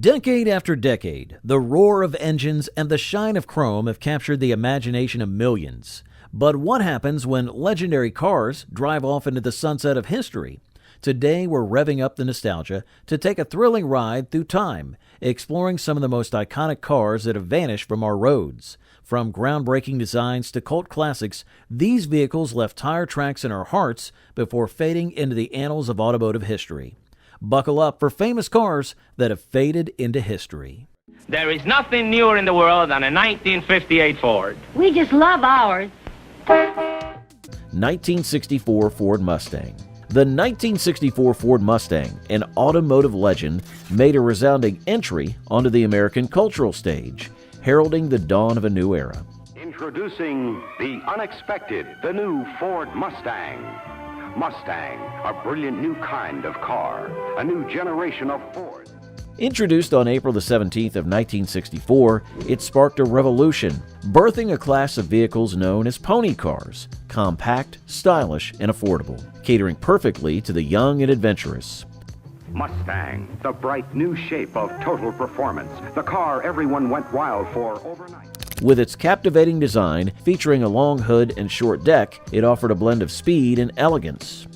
Decade after decade, the roar of engines and the shine of chrome have captured the imagination of millions. But what happens when legendary cars drive off into the sunset of history? Today, we're revving up the nostalgia to take a thrilling ride through time, exploring some of the most iconic cars that have vanished from our roads. From groundbreaking designs to cult classics, these vehicles left tire tracks in our hearts before fading into the annals of automotive history. Buckle up for famous cars that have faded into history. There is nothing newer in the world than a 1958 Ford. We just love ours. 1964 Ford Mustang. The 1964 Ford Mustang, an automotive legend, made a resounding entry onto the American cultural stage, heralding the dawn of a new era. Introducing the unexpected, the new Ford Mustang. Mustang, a brilliant new kind of car, a new generation of Ford. Introduced on April the 17th of 1964, it sparked a revolution, birthing a class of vehicles known as pony cars, compact, stylish, and affordable, catering perfectly to the young and adventurous. Mustang, the bright new shape of total performance, the car everyone went wild for overnight. With its captivating design, featuring a long hood and short deck, it offered a blend of speed and elegance.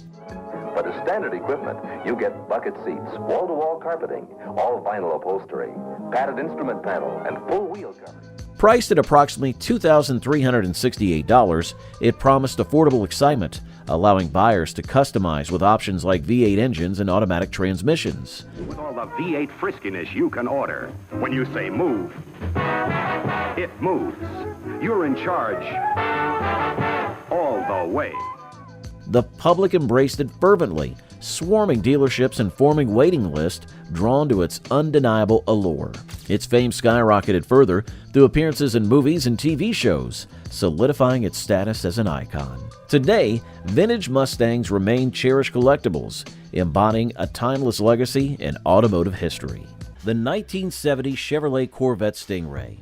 But as standard equipment, you get bucket seats, wall-to-wall carpeting, all vinyl upholstery, padded instrument panel, and full wheel coverage. Priced at approximately $2,368, it promised affordable excitement, allowing buyers to customize with options like V8 engines and automatic transmissions. With all the V8 friskiness you can order, when you say move, it moves. You're in charge all the way. The public embraced it fervently, swarming dealerships and forming waiting lists drawn to its undeniable allure. Its fame skyrocketed further through appearances in movies and TV shows, solidifying its status as an icon. Today, vintage Mustangs remain cherished collectibles, embodying a timeless legacy in automotive history. The 1970 Chevrolet Corvette Stingray.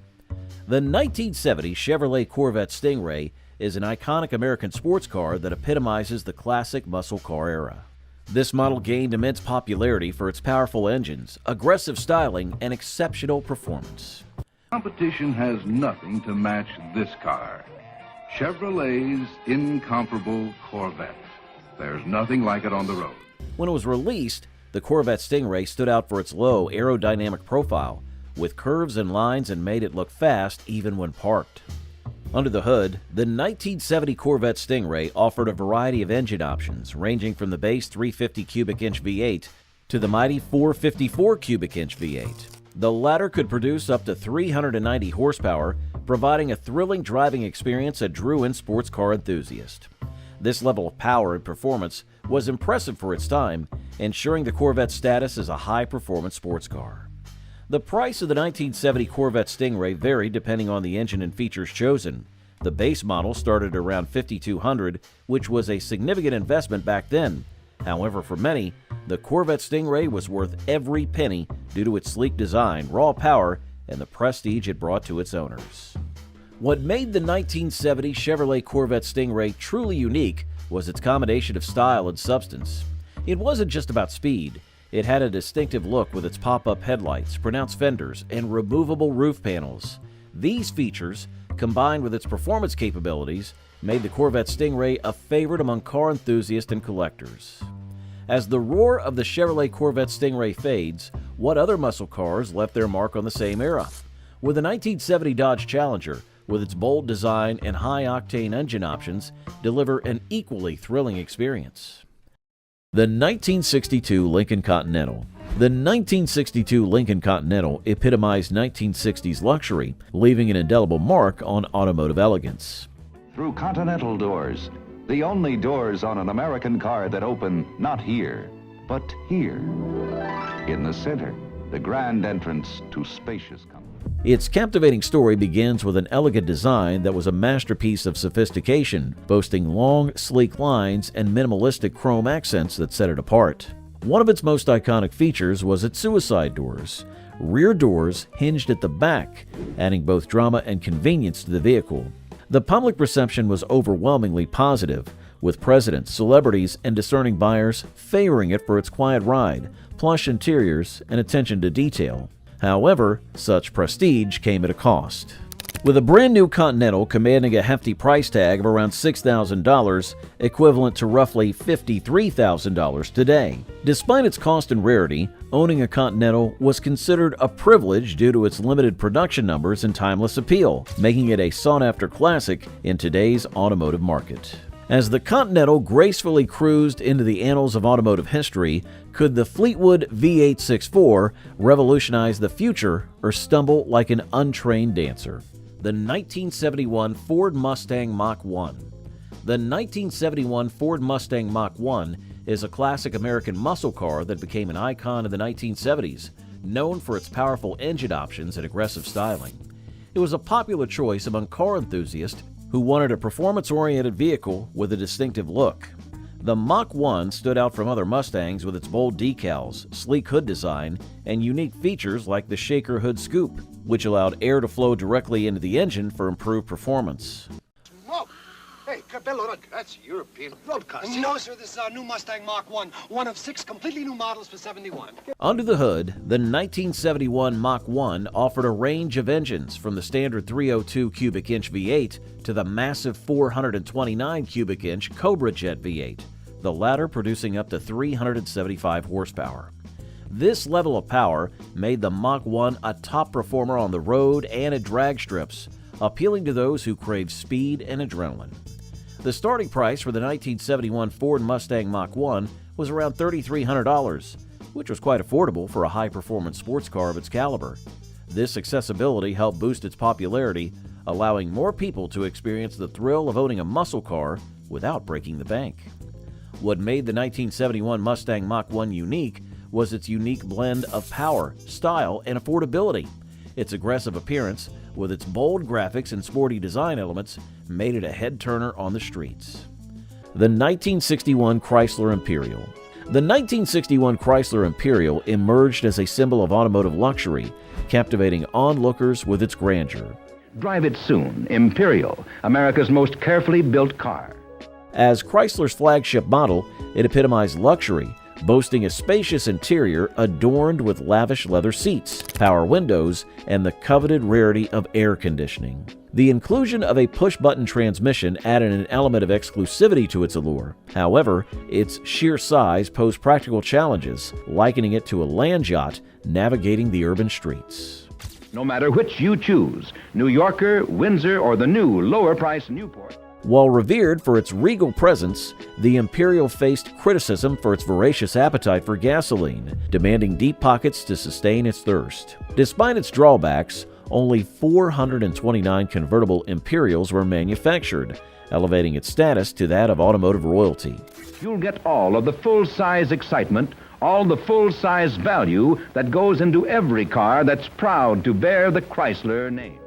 The 1970 Chevrolet Corvette Stingray is an iconic American sports car that epitomizes the classic muscle car era. This model gained immense popularity for its powerful engines, aggressive styling, and exceptional performance. Competition has nothing to match this car. Chevrolet's incomparable Corvette. There's nothing like it on the road. When it was released, the Corvette Stingray stood out for its low aerodynamic profile, with curves and lines, and made it look fast even when parked. Under the hood, the 1970 Corvette Stingray offered a variety of engine options, ranging from the base 350 cubic inch V8 to the mighty 454 cubic inch V8. The latter could produce up to 390 horsepower, providing a thrilling driving experience that drew in sports car enthusiasts. This level of power and performance was impressive for its time, ensuring the Corvette's status as a high-performance sports car. The price of the 1970 Corvette Stingray varied depending on the engine and features chosen. The base model started around $5,200, which was a significant investment back then. However, for many, the Corvette Stingray was worth every penny due to its sleek design, raw power, and the prestige it brought to its owners. What made the 1970 Chevrolet Corvette Stingray truly unique was its combination of style and substance. It wasn't just about speed. It had a distinctive look with its pop-up headlights, pronounced fenders, and removable roof panels. These features, combined with its performance capabilities, made the Corvette Stingray a favorite among car enthusiasts and collectors. As the roar of the Chevrolet Corvette Stingray fades, what other muscle cars left their mark on the same era? With the 1970 Dodge Challenger, with its bold design and high-octane engine options, deliver an equally thrilling experience. The 1962 Lincoln Continental. The 1962 Lincoln Continental epitomized 1960s luxury, leaving an indelible mark on automotive elegance. Through Continental doors, the only doors on an American car that open not here, but here. In the center, the grand entrance to spacious comfort. Its captivating story begins with an elegant design that was a masterpiece of sophistication, boasting long, sleek lines and minimalistic chrome accents that set it apart. One of its most iconic features was its suicide doors. Rear doors hinged at the back, adding both drama and convenience to the vehicle. The public reception was overwhelmingly positive, with presidents, celebrities, and discerning buyers favoring it for its quiet ride, plush interiors, and attention to detail. However, such prestige came at a cost. With a brand new Continental commanding a hefty price tag of around $6,000, equivalent to roughly $53,000 today. Despite its cost and rarity, owning a Continental was considered a privilege due to its limited production numbers and timeless appeal, making it a sought-after classic in today's automotive market. As the Continental gracefully cruised into the annals of automotive history, could the Fleetwood V8 6.4 revolutionize the future or stumble like an untrained dancer? The 1971 Ford Mustang Mach 1. The 1971 Ford Mustang Mach 1 is a classic American muscle car that became an icon in the 1970s, known for its powerful engine options and aggressive styling. It was a popular choice among car enthusiasts who wanted a performance-oriented vehicle with a distinctive look. The Mach 1 stood out from other Mustangs with its bold decals, sleek hood design, and unique features like the shaker hood scoop, which allowed air to flow directly into the engine for improved performance. Whoa! Hey, Bel Air, that's European road car. No, sir, this is our new Mustang Mach 1, one of 6 completely new models for 71. Under the hood, the 1971 Mach 1 offered a range of engines from the standard 302 cubic inch V8 to the massive 429 cubic inch Cobra Jet V8, the latter producing up to 375 horsepower. This level of power made the Mach 1 a top performer on the road and at drag strips, appealing to those who crave speed and adrenaline. The starting price for the 1971 Ford Mustang Mach 1 was around $3,300, which was quite affordable for a high-performance sports car of its caliber. This accessibility helped boost its popularity, allowing more people to experience the thrill of owning a muscle car without breaking the bank. What made the 1971 Mustang Mach 1 unique was its unique blend of power, style, and affordability. Its aggressive appearance, with its bold graphics and sporty design elements, made it a head-turner on the streets. The 1961 Chrysler Imperial. The 1961 Chrysler Imperial emerged as a symbol of automotive luxury, captivating onlookers with its grandeur. Drive it soon. Imperial, America's most carefully built car. As Chrysler's flagship model, it epitomized luxury, boasting a spacious interior adorned with lavish leather seats, power windows, and the coveted rarity of air conditioning. The inclusion of a push-button transmission added an element of exclusivity to its allure. However, its sheer size posed practical challenges, likening it to a land yacht navigating the urban streets. No matter which you choose, New Yorker, Windsor, or the new lower-priced Newport. While revered for its regal presence, the Imperial faced criticism for its voracious appetite for gasoline, demanding deep pockets to sustain its thirst. Despite its drawbacks, only 429 convertible Imperials were manufactured, elevating its status to that of automotive royalty. You'll get all of the full-size excitement, all the full-size value that goes into every car that's proud to bear the Chrysler name.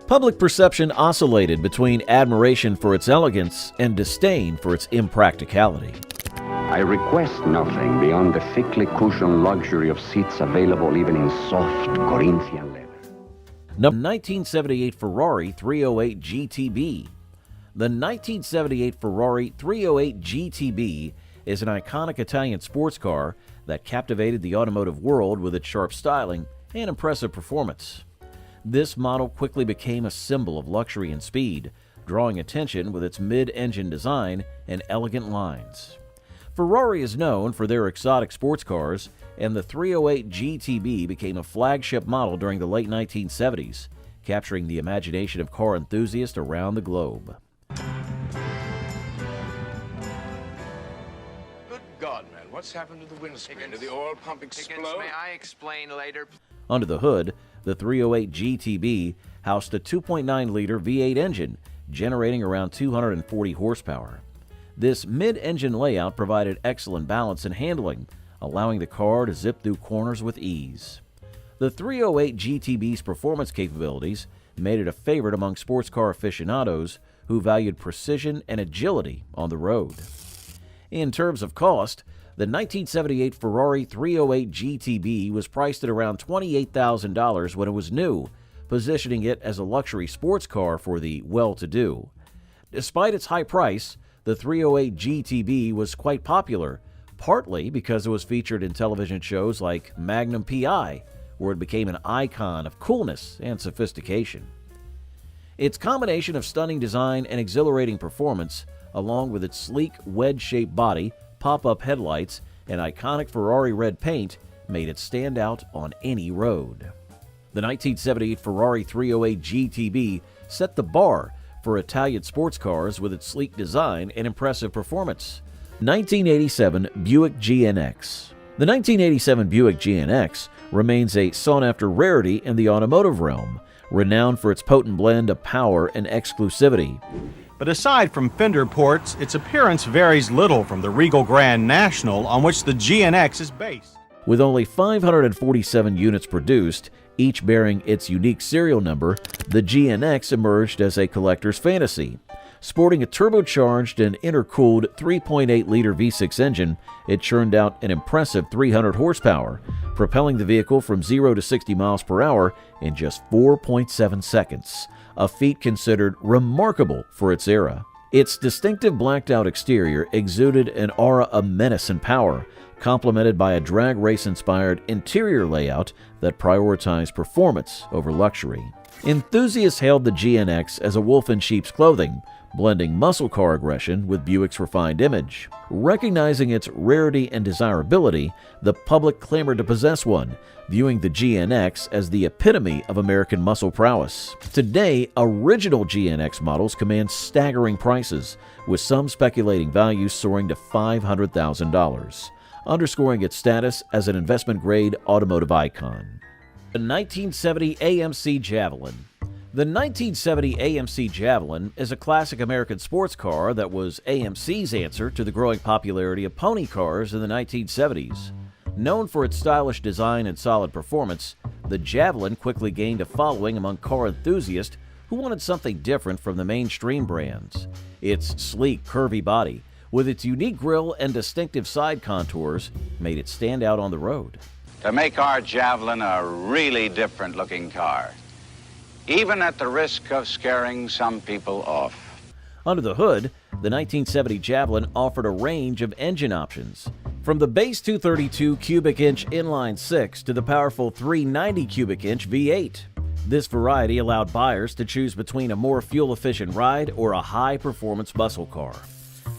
Public perception oscillated between admiration for its elegance and disdain for its impracticality. I request nothing beyond the thickly cushioned luxury of seats available even in soft Corinthian leather. 1978 Ferrari 308 GTB. The 1978 Ferrari 308 GTB is an iconic Italian sports car that captivated the automotive world with its sharp styling and impressive performance. This model quickly became a symbol of luxury and speed, drawing attention with its mid-engine design and elegant lines. Ferrari is known for their exotic sports cars, and the 308 GTB became a flagship model during the late 1970s, capturing the imagination of car enthusiasts around the globe. Good God, man, what's happened to the windscreen? Did the oil pump explode? May I explain later? Under the hood, the 308 GTB housed a 2.9-liter V8 engine, generating around 240 horsepower. This mid-engine layout provided excellent balance and handling, allowing the car to zip through corners with ease. The 308 GTB's performance capabilities made it a favorite among sports car aficionados who valued precision and agility on the road. In terms of cost, the 1978 Ferrari 308 GTB was priced at around $28,000 when it was new, positioning it as a luxury sports car for the well-to-do. Despite its high price, the 308 GTB was quite popular, partly because it was featured in television shows like Magnum P.I., where it became an icon of coolness and sophistication. Its combination of stunning design and exhilarating performance, along with its sleek, wedge-shaped body, pop-up headlights, and iconic Ferrari red paint, made it stand out on any road. The 1978 Ferrari 308 GTB set the bar for Italian sports cars with its sleek design and impressive performance. 1987 Buick GNX. The 1987 Buick GNX remains a sought-after rarity in the automotive realm, renowned for its potent blend of power and exclusivity. But aside from fender ports, its appearance varies little from the Regal Grand National on which the GNX is based. With only 547 units produced, each bearing its unique serial number, the GNX emerged as a collector's fantasy. Sporting a turbocharged and intercooled 3.8-liter V6 engine, it churned out an impressive 300 horsepower, propelling the vehicle from 0 to 60 miles per hour in just 4.7 seconds, a feat considered remarkable for its era. Its distinctive blacked-out exterior exuded an aura of menace and power, complemented by a drag race-inspired interior layout that prioritized performance over luxury. Enthusiasts hailed the GNX as a wolf in sheep's clothing, blending muscle car aggression with Buick's refined image. Recognizing its rarity and desirability, the public clamored to possess one, viewing the GNX as the epitome of American muscle prowess. Today, original GNX models command staggering prices, with some speculating values soaring to $500,000, underscoring its status as an investment-grade automotive icon. The 1970 AMC Javelin. The 1970 AMC Javelin is a classic American sports car that was AMC's answer to the growing popularity of pony cars in the 1970s. Known for its stylish design and solid performance, the Javelin quickly gained a following among car enthusiasts who wanted something different from the mainstream brands. Its sleek, curvy body, with its unique grille and distinctive side contours, made it stand out on the road. To make our Javelin a really different-looking car, even at the risk of scaring some people off. Under the hood, the 1970 Javelin offered a range of engine options. From the base 232 cubic inch inline 6 to the powerful 390 cubic inch V8. This variety allowed buyers to choose between a more fuel-efficient ride or a high-performance muscle car.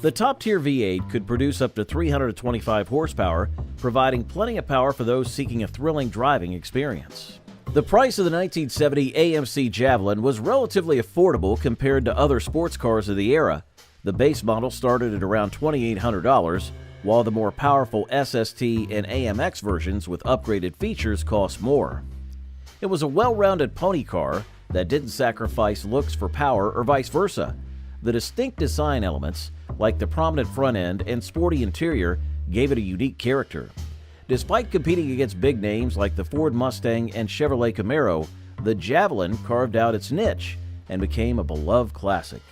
The top-tier V8 could produce up to 325 horsepower, providing plenty of power for those seeking a thrilling driving experience. The price of the 1970 AMC Javelin was relatively affordable compared to other sports cars of the era. The base model started at around $2,800, while the more powerful SST and AMX versions with upgraded features cost more. It was a well-rounded pony car that didn't sacrifice looks for power or vice versa. The distinct design elements, like the prominent front end and sporty interior, gave it a unique character. Despite competing against big names like the Ford Mustang and Chevrolet Camaro, the Javelin carved out its niche and became a beloved classic.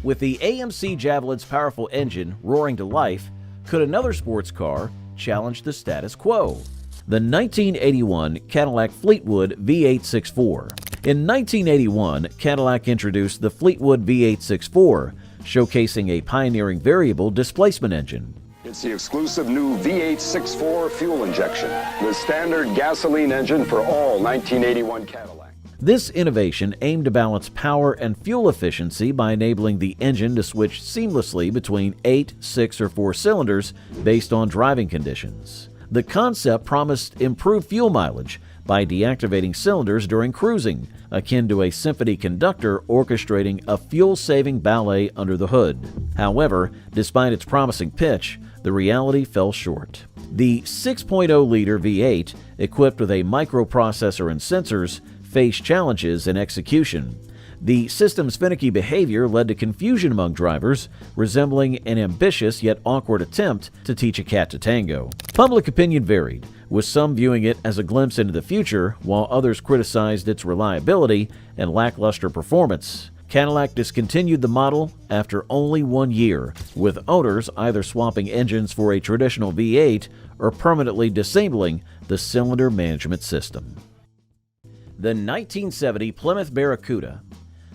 With the AMC Javelin's powerful engine roaring to life, could another sports car challenge the status quo? The 1981 Cadillac Fleetwood V8 6.4. In 1981, Cadillac introduced the Fleetwood V8 6.4, showcasing a pioneering variable displacement engine. It's the exclusive new V8 6.4 fuel injection, the standard gasoline engine for all 1981 Cadillac. This innovation aimed to balance power and fuel efficiency by enabling the engine to switch seamlessly between 8, 6, or 4 cylinders based on driving conditions. The concept promised improved fuel mileage by deactivating cylinders during cruising, akin to a symphony conductor orchestrating a fuel-saving ballet under the hood. However, despite its promising pitch, the reality fell short. The 6.0-liter V8, equipped with a microprocessor and sensors, faced challenges in execution. The system's finicky behavior led to confusion among drivers, resembling an ambitious yet awkward attempt to teach a cat to tango. Public opinion varied, with some viewing it as a glimpse into the future, while others criticized its reliability and lackluster performance. Cadillac discontinued the model after only 1 year, with owners either swapping engines for a traditional V8 or permanently disabling the cylinder management system. The 1970 Plymouth Barracuda.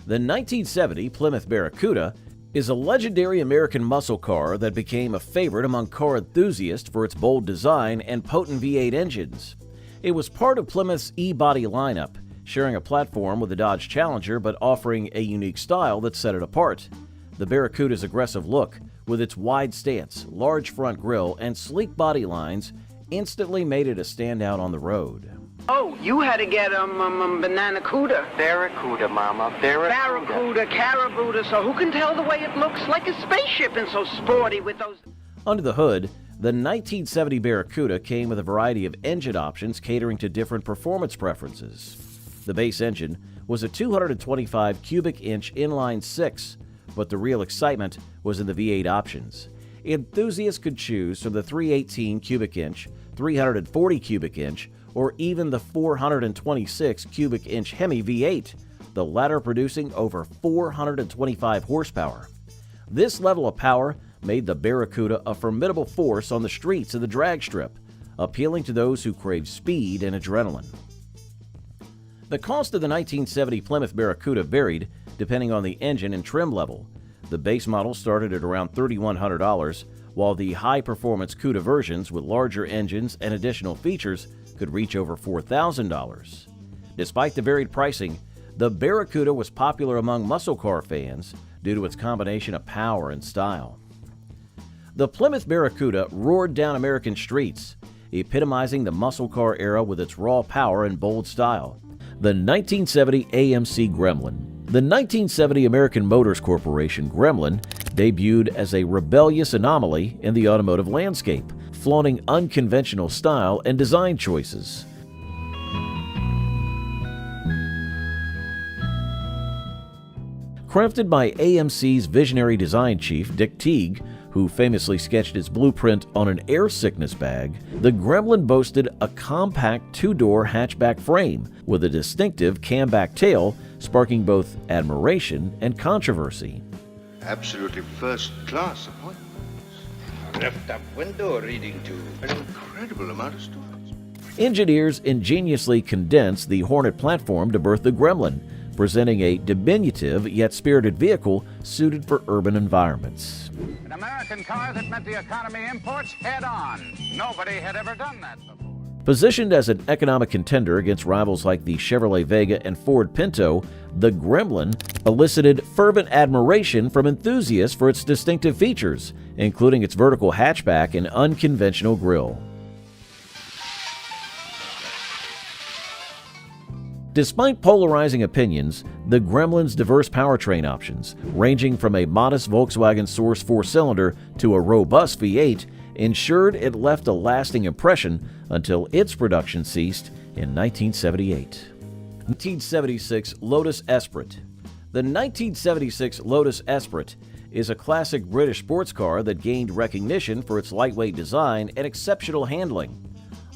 The 1970 Plymouth Barracuda is a legendary American muscle car that became a favorite among car enthusiasts for its bold design and potent V8 engines. It was part of Plymouth's E-body lineup, sharing a platform with the Dodge Challenger but offering a unique style that set it apart. The Barracuda's aggressive look, with its wide stance, large front grille, and sleek body lines, instantly made it a standout on the road. Oh, you had to get banana Cuda. Barracuda, Mama. Barracuda. Carabuda. So who can tell the way it looks like a spaceship and so sporty with those... Under the hood, the 1970 Barracuda came with a variety of engine options catering to different performance preferences. The base engine was a 225 cubic inch inline six, but the real excitement was in the V8 options. Enthusiasts could choose from the 318 cubic inch, 340 cubic inch, or even the 426 cubic inch Hemi V8, the latter producing over 425 horsepower. This level of power made the Barracuda a formidable force on the streets of the drag strip, appealing to those who crave speed and adrenaline. The cost of the 1970 Plymouth Barracuda varied depending on the engine and trim level. The base model started at around $3,100, while the high-performance Cuda versions with larger engines and additional features could reach over $4,000. Despite the varied pricing, the Barracuda was popular among muscle car fans due to its combination of power and style. The Plymouth Barracuda roared down American streets, epitomizing the muscle car era with its raw power and bold style. The 1970 AMC Gremlin. The 1970 American Motors Corporation Gremlin debuted as a rebellious anomaly in the automotive landscape, flaunting unconventional style and design choices. Crafted by AMC's visionary design chief, Dick Teague, who famously sketched its blueprint on an air sickness bag, the Gremlin boasted a compact two-door hatchback frame with a distinctive camback tail, sparking both admiration and controversy. Absolutely first-class appointments. Left-up window reading to an incredible amount of storage. Engineers ingeniously condensed the Hornet platform to birth the Gremlin, presenting a diminutive yet spirited vehicle suited for urban environments. An American car that met the economy imports head-on. Nobody had ever done that before. Positioned as an economic contender against rivals like the Chevrolet Vega and Ford Pinto, the Gremlin elicited fervent admiration from enthusiasts for its distinctive features, including its vertical hatchback and unconventional grille. Despite polarizing opinions, the Gremlin's diverse powertrain options, ranging from a modest Volkswagen Source 4-cylinder to a robust V8, ensured it left a lasting impression until its production ceased in 1978. 1976 Lotus Esprit. The 1976 Lotus Esprit is a classic British sports car that gained recognition for its lightweight design and exceptional handling.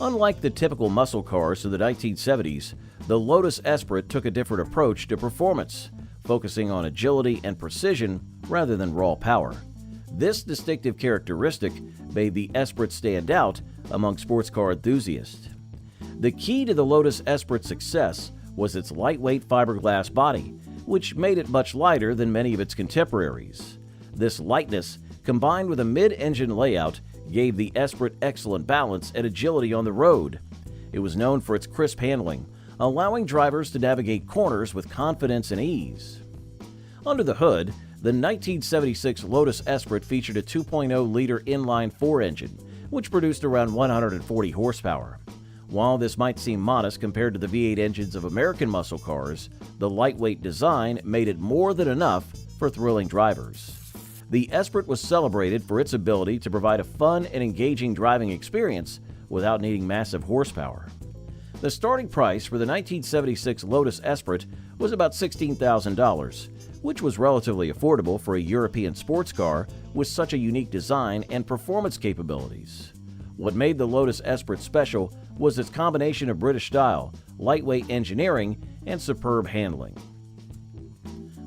Unlike the typical muscle cars of the 1970s, the Lotus Esprit took a different approach to performance, focusing on agility and precision rather than raw power. This distinctive characteristic made the Esprit stand out among sports car enthusiasts. The key to the Lotus Esprit's success was its lightweight fiberglass body, which made it much lighter than many of its contemporaries. This lightness, combined with a mid-engine layout, gave the Esprit excellent balance and agility on the road. It was known for its crisp handling, allowing drivers to navigate corners with confidence and ease. Under the hood, the 1976 Lotus Esprit featured a 2.0-liter inline-4 engine, which produced around 140 horsepower. While this might seem modest compared to the V8 engines of American muscle cars, the lightweight design made it more than enough for thrilling drivers. The Esprit was celebrated for its ability to provide a fun and engaging driving experience without needing massive horsepower. The starting price for the 1976 Lotus Esprit was about $16,000, which was relatively affordable for a European sports car with such a unique design and performance capabilities. What made the Lotus Esprit special was its combination of British style, lightweight engineering, and superb handling.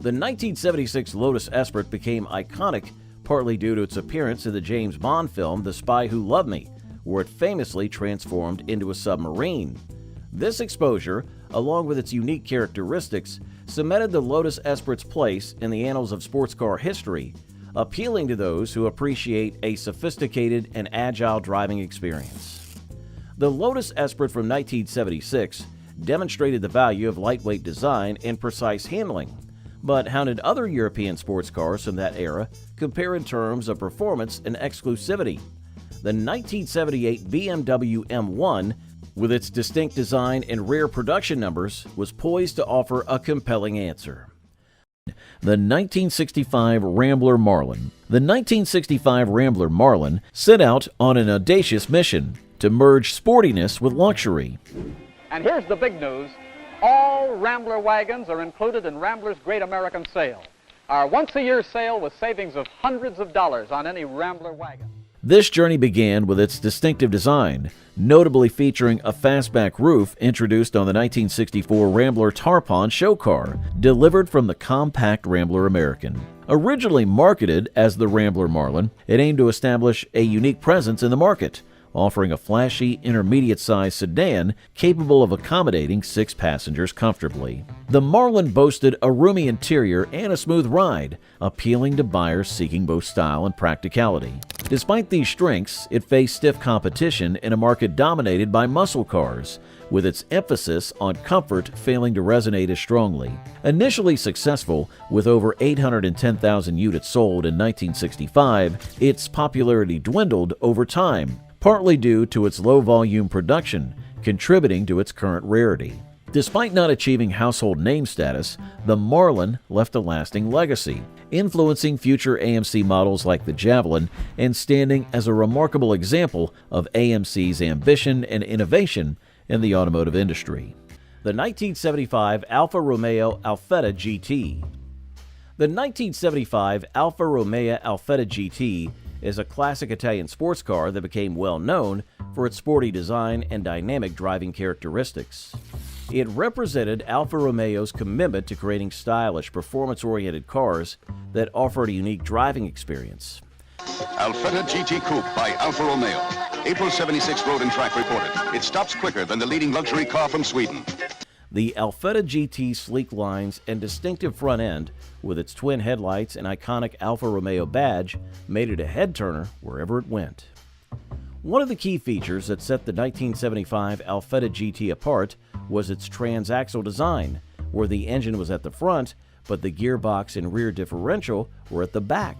The 1976 Lotus Esprit became iconic partly due to its appearance in the James Bond film The Spy Who Loved Me, where it famously transformed into a submarine. This exposure, along with its unique characteristics, cemented the Lotus Esprit's place in the annals of sports car history, appealing to those who appreciate a sophisticated and agile driving experience. The Lotus Esprit from 1976 demonstrated the value of lightweight design and precise handling. But how did other European sports cars from that era compare in terms of performance and exclusivity? The 1978 BMW M1, with its distinct design and rare production numbers, was poised to offer a compelling answer. The 1965 Rambler Marlin. The 1965 Rambler Marlin set out on an audacious mission to merge sportiness with luxury. And here's the big news. All Rambler wagons are included in Rambler's Great American Sale. Our once-a-year sale with savings of hundreds of dollars on any Rambler wagon. This journey began with its distinctive design, notably featuring a fastback roof introduced on the 1964 Rambler Tarpon show car, delivered from the compact Rambler American. Originally marketed as the Rambler Marlin, it aimed to establish a unique presence in the market, offering a flashy, intermediate-sized sedan capable of accommodating 6 passengers comfortably. The Marlin boasted a roomy interior and a smooth ride, appealing to buyers seeking both style and practicality. Despite these strengths, it faced stiff competition in a market dominated by muscle cars, with its emphasis on comfort failing to resonate as strongly. Initially successful, with over 810,000 units sold in 1965, its popularity dwindled over time, partly due to its low-volume production, contributing to its current rarity. Despite not achieving household name status, the Marlin left a lasting legacy, influencing future AMC models like the Javelin and standing as a remarkable example of AMC's ambition and innovation in the automotive industry. The 1975 Alfa Romeo Alfetta GT. The 1975 Alfa Romeo Alfetta GT is a classic Italian sports car that became well known for its sporty design and dynamic driving characteristics. It represented Alfa Romeo's commitment to creating stylish, performance-oriented cars that offered a unique driving experience. Alfetta GT Coupe by Alfa Romeo. April 76 Road and Track reported. It stops quicker than the leading luxury car from Sweden. The Alfetta GT's sleek lines and distinctive front end, with its twin headlights and iconic Alfa Romeo badge, made it a head-turner wherever it went. One of the key features that set the 1975 Alfetta GT apart was its transaxle design, where the engine was at the front, but the gearbox and rear differential were at the back.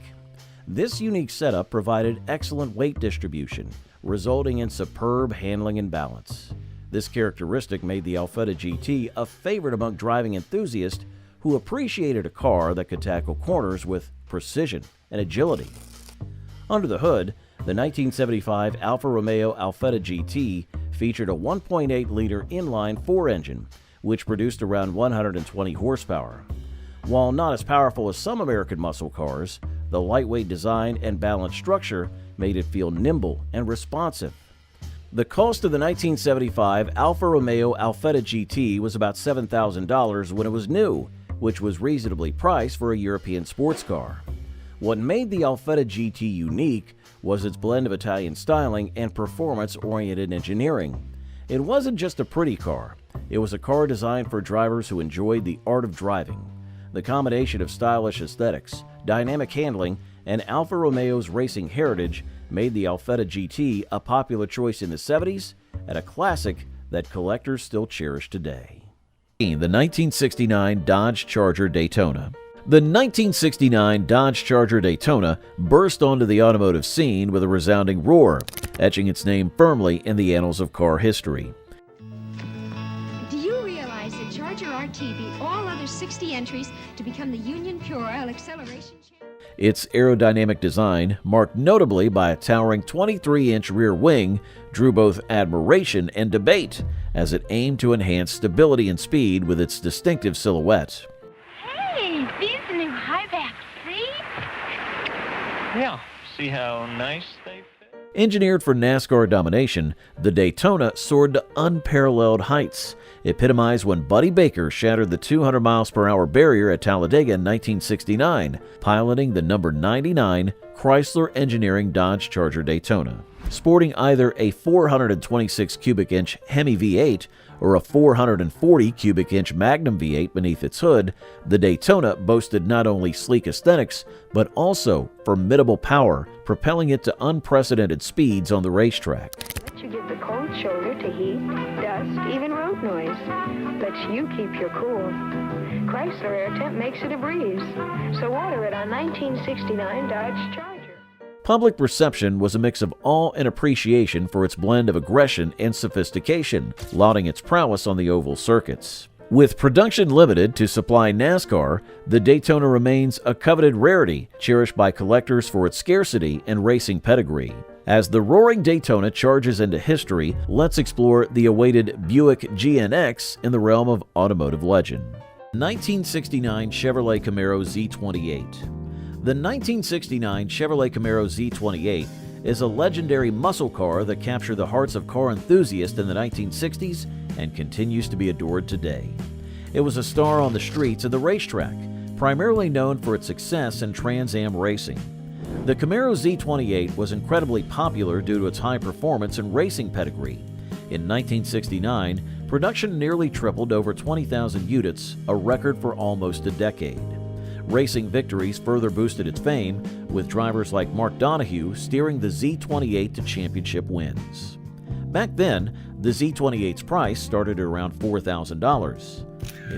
This unique setup provided excellent weight distribution, resulting in superb handling and balance. This characteristic made the Alfetta GT a favorite among driving enthusiasts who appreciated a car that could tackle corners with precision and agility. Under the hood, the 1975 Alfa Romeo Alfetta GT featured a 1.8-liter inline-4 engine, which produced around 120 horsepower. While not as powerful as some American muscle cars, the lightweight design and balanced structure made it feel nimble and responsive. The cost of the 1975 Alfa Romeo Alfetta GT was about $7,000 when it was new, which was reasonably priced for a European sports car. What made the Alfetta GT unique was its blend of Italian styling and performance-oriented engineering. It wasn't just a pretty car, it was a car designed for drivers who enjoyed the art of driving. The combination of stylish aesthetics, dynamic handling, and Alfa Romeo's racing heritage made the Alfetta GT a popular choice in the 70s and a classic that collectors still cherish today. The 1969 Dodge Charger Daytona. The 1969 Dodge Charger Daytona burst onto the automotive scene with a resounding roar, etching its name firmly in the annals of car history. Do you realize that Charger RT beat all other 60 entries to become the Union Pure Oil Acceleration Champion? Its aerodynamic design, marked notably by a towering 23-inch rear wing, drew both admiration and debate as it aimed to enhance stability and speed with its distinctive silhouette. Hey, these new high-back seats? Yeah, see how nice they fit? Engineered for NASCAR domination, the Daytona soared to unparalleled heights, epitomized when Buddy Baker shattered the 200 mph barrier at Talladega in 1969, piloting the number 99 Chrysler Engineering Dodge Charger Daytona. Sporting either a 426 cubic inch Hemi V8 or a 440 cubic inch Magnum V8 beneath its hood, the Daytona boasted not only sleek aesthetics, but also formidable power, propelling it to unprecedented speeds on the racetrack. You give the cold shoulder to heat, dust, even road noise. Lets you keep your cool. Chrysler Air Temp makes it a breeze. So order it on 1969 Dodge Charger. Public perception was a mix of awe and appreciation for its blend of aggression and sophistication, lauding its prowess on the oval circuits. With production limited to supply NASCAR, the Daytona remains a coveted rarity, cherished by collectors for its scarcity and racing pedigree. As the roaring Daytona charges into history, let's explore the awaited Buick GNX in the realm of automotive legend. 1969 Chevrolet Camaro Z28. The 1969 Chevrolet Camaro Z28 is a legendary muscle car that captured the hearts of car enthusiasts in the 1960s and continues to be adored today. It was a star on the streets and the racetrack, primarily known for its success in Trans Am racing. The Camaro Z28 was incredibly popular due to its high performance and racing pedigree. In 1969, production nearly tripled over 20,000 units, a record for almost a decade. Racing victories further boosted its fame, with drivers like Mark Donohue steering the Z28 to championship wins. Back then, the Z28's price started at around $4,000.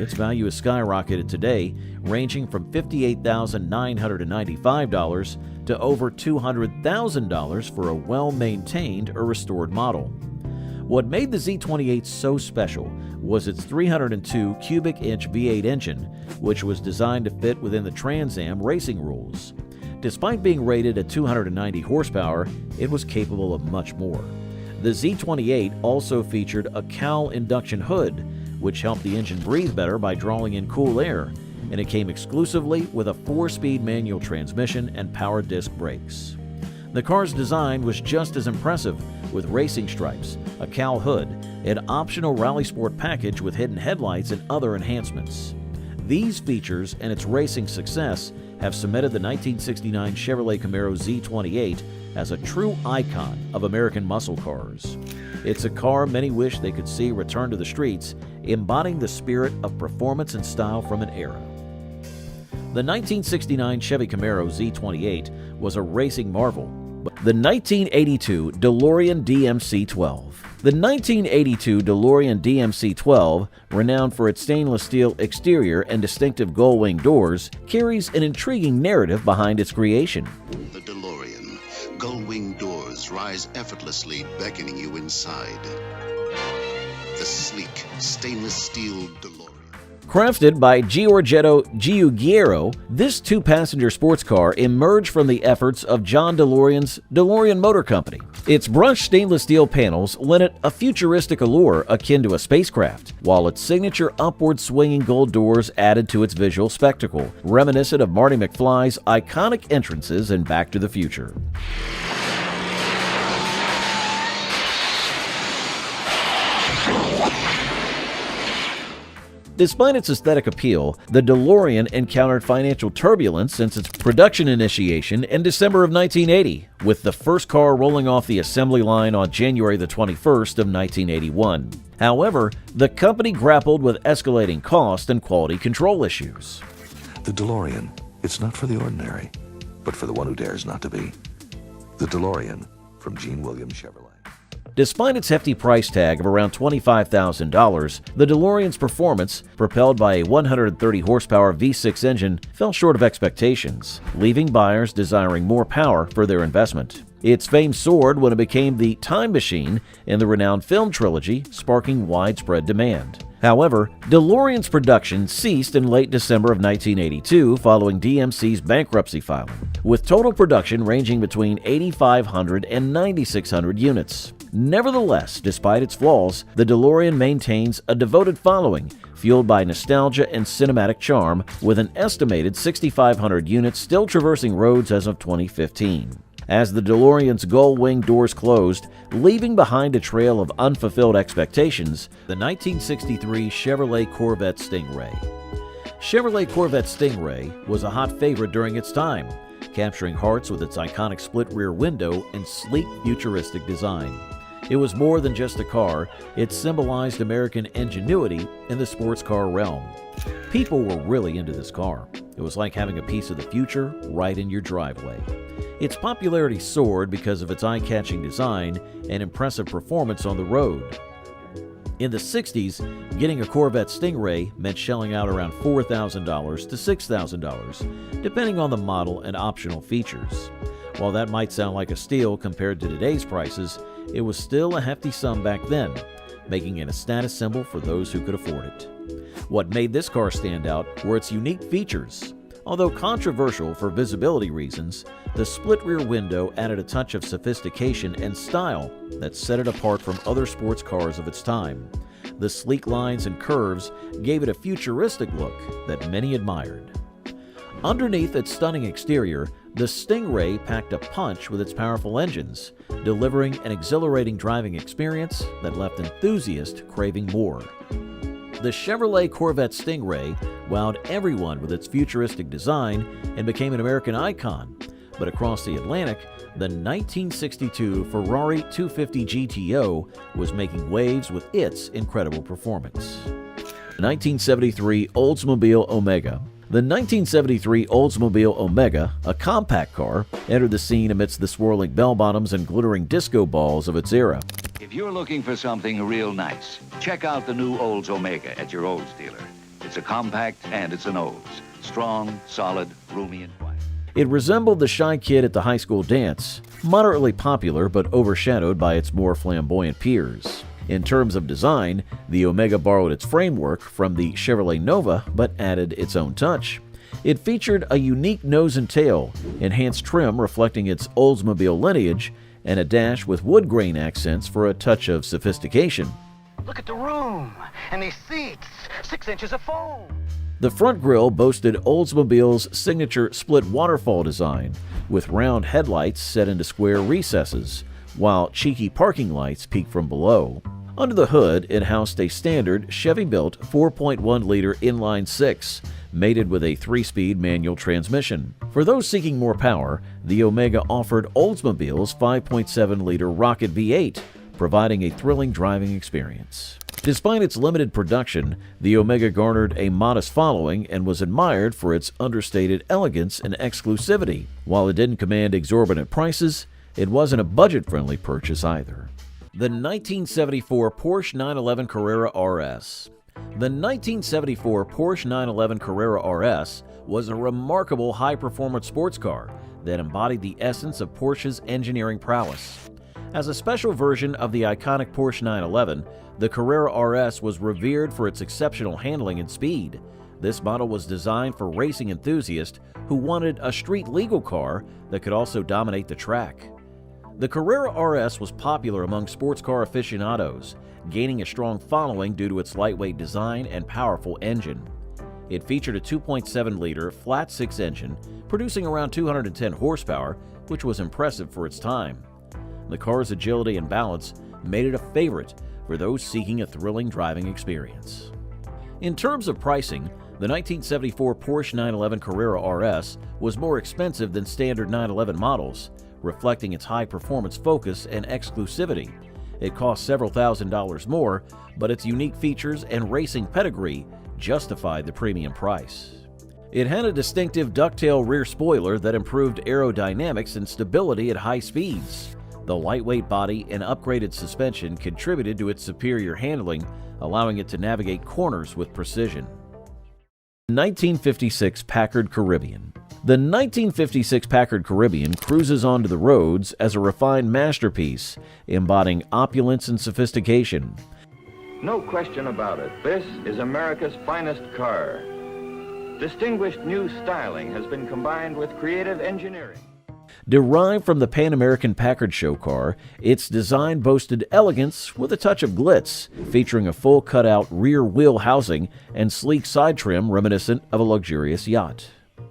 Its value has skyrocketed today, ranging from $58,995 to over $200,000 for a well-maintained or restored model. What made the Z28 so special was its 302 cubic inch V8 engine, which was designed to fit within the Trans Am racing rules. Despite being rated at 290 horsepower, it was capable of much more. The Z28 also featured a cowl induction hood, which helped the engine breathe better by drawing in cool air, and it came exclusively with a 4-speed manual transmission and power disc brakes. The car's design was just as impressive, with racing stripes, a cowl hood, an optional Rally Sport package with hidden headlights and other enhancements. These features and its racing success have cemented the 1969 Chevrolet Camaro Z28 as a true icon of American muscle cars. It's a car many wish they could see return to the streets, embodying the spirit of performance and style from an era. The 1969 Chevy Camaro Z28 was a racing marvel. The 1982 DeLorean DMC-12. The 1982 DeLorean DMC-12, renowned for its stainless steel exterior and distinctive gull-wing doors, carries an intriguing narrative behind its creation. The DeLorean. Gull-wing doors rise effortlessly, beckoning you inside. The sleek, stainless steel DeLorean. Crafted by Giorgetto Giugiaro, this two-passenger sports car emerged from the efforts of John DeLorean's DeLorean Motor Company. Its brushed stainless steel panels lent it a futuristic allure akin to a spacecraft, while its signature upward swinging gold doors added to its visual spectacle, reminiscent of Marty McFly's iconic entrances in Back to the Future. Despite its aesthetic appeal, the DeLorean encountered financial turbulence since its production initiation in December of 1980, with the first car rolling off the assembly line on January the 21st of 1981. However, the company grappled with escalating cost and quality control issues. The DeLorean, it's not for the ordinary, but for the one who dares not to be. The DeLorean from Gene Williams Chevrolet. Despite its hefty price tag of around $25,000, the DeLorean's performance, propelled by a 130 horsepower V6 engine, fell short of expectations, leaving buyers desiring more power for their investment. Its fame soared when it became the time machine in the renowned film trilogy, sparking widespread demand. However, DeLorean's production ceased in late December of 1982 following DMC's bankruptcy filing, with total production ranging between 8,500 and 9,600 units. Nevertheless, despite its flaws, the DeLorean maintains a devoted following, fueled by nostalgia and cinematic charm, with an estimated 6,500 units still traversing roads as of 2015. As the DeLorean's gull-wing doors closed, leaving behind a trail of unfulfilled expectations, the 1963 Chevrolet Corvette Stingray. Chevrolet Corvette Stingray was a hot favorite during its time, capturing hearts with its iconic split rear window and sleek, futuristic design. It was more than just a car, it symbolized American ingenuity in the sports car realm. People were really into this car. It was like having a piece of the future right in your driveway. Its popularity soared because of its eye-catching design and impressive performance on the road. In the 60s, getting a Corvette Stingray meant shelling out around $4,000 to $6,000, depending on the model and optional features. While that might sound like a steal compared to today's prices, it was still a hefty sum back then, making it a status symbol for those who could afford it. What made this car stand out were its unique features. Although controversial for visibility reasons, the split rear window added a touch of sophistication and style that set it apart from other sports cars of its time. The sleek lines and curves gave it a futuristic look that many admired. Underneath its stunning exterior, the Stingray packed a punch with its powerful engines, delivering an exhilarating driving experience that left enthusiasts craving more. The Chevrolet Corvette Stingray wowed everyone with its futuristic design and became an American icon. But across the Atlantic, the 1962 Ferrari 250 GTO was making waves with its incredible performance. The 1973 Oldsmobile Omega. The 1973 Oldsmobile Omega, a compact car, entered the scene amidst the swirling bell-bottoms and glittering disco balls of its era. If you're looking for something real nice, check out the new Olds Omega at your Olds dealer. It's a compact and it's an Olds. Strong, solid, roomy, and quiet. It resembled the shy kid at the high school dance, moderately popular but overshadowed by its more flamboyant peers. In terms of design, the Omega borrowed its framework from the Chevrolet Nova but added its own touch. It featured a unique nose and tail, enhanced trim reflecting its Oldsmobile lineage, and a dash with wood grain accents for a touch of sophistication. Look at the room and these seats, 6 inches of foam. The front grille boasted Oldsmobile's signature split waterfall design, with round headlights set into square recesses, while cheeky parking lights peeked from below. Under the hood, it housed a standard Chevy-built 4.1-liter inline-6, mated with a 3-speed manual transmission. For those seeking more power, the Omega offered Oldsmobile's 5.7-liter Rocket V8, providing a thrilling driving experience. Despite its limited production, the Omega garnered a modest following and was admired for its understated elegance and exclusivity. While it didn't command exorbitant prices, it wasn't a budget-friendly purchase either. The 1974 Porsche 911 Carrera RS. The 1974 Porsche 911 Carrera RS was a remarkable high-performance sports car that embodied the essence of Porsche's engineering prowess. As a special version of the iconic Porsche 911, the Carrera RS was revered for its exceptional handling and speed. This model was designed for racing enthusiasts who wanted a street-legal car that could also dominate the track. The Carrera RS was popular among sports car aficionados, gaining a strong following due to its lightweight design and powerful engine. It featured a 2.7-liter flat-six engine, producing around 210 horsepower, which was impressive for its time. The car's agility and balance made it a favorite for those seeking a thrilling driving experience. In terms of pricing, the 1974 Porsche 911 Carrera RS was more expensive than standard 911 models, reflecting its high-performance focus and exclusivity. It cost several $1,000s more, but its unique features and racing pedigree justified the premium price. It had a distinctive ducktail rear spoiler that improved aerodynamics and stability at high speeds. The lightweight body and upgraded suspension contributed to its superior handling, allowing it to navigate corners with precision. 1956 Packard Caribbean. The 1956 Packard Caribbean cruises onto the roads as a refined masterpiece, embodying opulence and sophistication. No question about it, this is America's finest car. Distinguished new styling has been combined with creative engineering. Derived from the Pan American Packard show car, its design boasted elegance with a touch of glitz, featuring a full cutout rear wheel housing and sleek side trim reminiscent of a luxurious yacht.